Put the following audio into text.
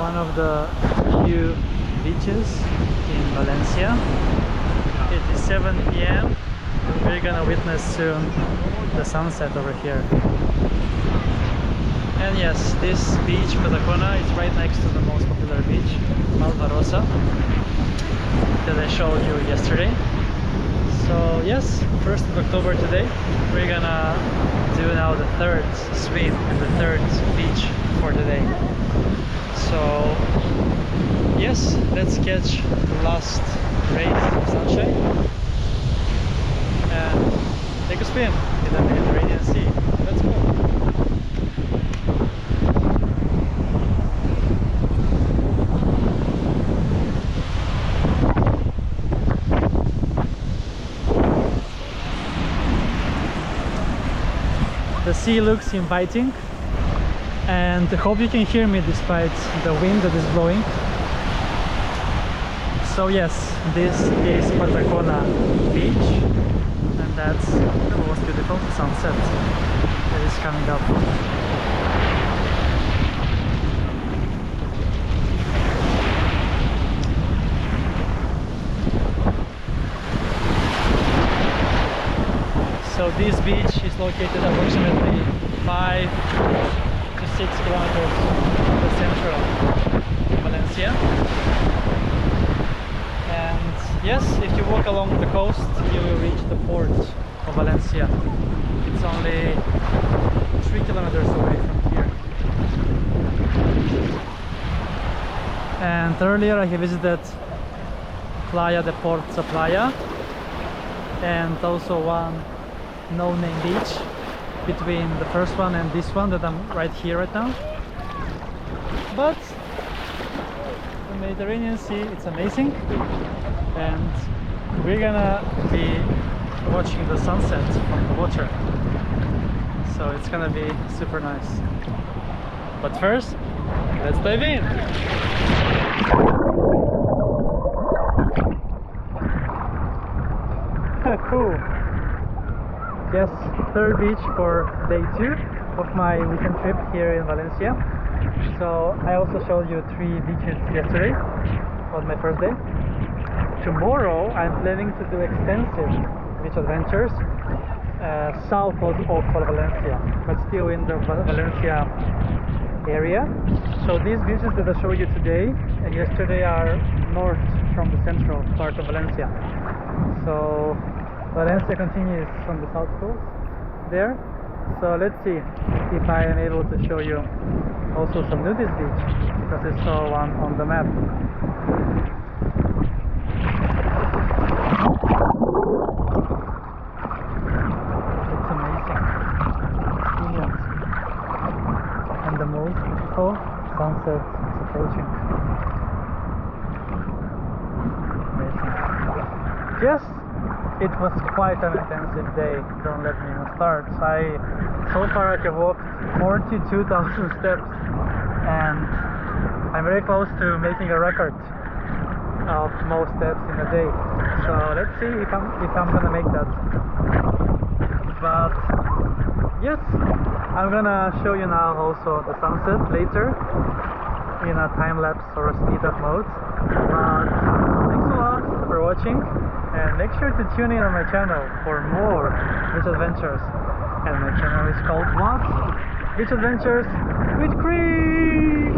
one of the few beaches in Valencia. It is 7 p.m. We're gonna witness soon the sunset over here. And yes, this beach, Patacona, is right next to the most popular beach, Rosa, that I showed you yesterday. So yes, 1st of October today, we're gonna do now the third swim and the third beach for today. So yes, let's catch the last rays of sunshine and take a swim in the Mediterranean Sea. Let's go! The sea looks inviting, and I hope you can hear me despite the wind that is blowing. So yes, this is Patacona beach, and that's the most beautiful sunset that is coming up. So this beach is located approximately 5 to 6 kilometers from the center of Valencia. And yes, if you walk along the coast, you will reach the port of Valencia. It's only 3 kilometers away from here. And earlier I have visited Playa de Porta Playa and also one no-name beach between the first one and this one that I'm right here right now. But the Mediterranean Sea, it's amazing, and we're gonna be watching the sunset from the water, so it's gonna be super nice. But first, let's dive in! Cool! Yes, third beach for day 2 of my weekend trip here in Valencia. So I also showed you 3 beaches yesterday on my first day. Tomorrow I'm planning to do extensive beach adventures south of Valencia, but still in the Valencia area. So these beaches that I showed you today and yesterday are north from the central part of Valencia. So Valencia continues from the south coast there. So let's see if I am able to show you also some nudist beach, because I saw one on the map. It's amazing. It's brilliant. And the most beautiful sunset is approaching. Amazing. Yes. It was quite an intensive day, don't let me even start. So far I have walked 42,000 steps, and I'm very close to making a record of most steps in a day. So let's see if I'm gonna make that. But yes, I'm gonna show you now also the sunset later in a time-lapse or a speed-up mode. But thanks a lot for watching. And make sure to tune in on my channel for more beach adventures. And my channel is called what? Beach Adventures with Chris!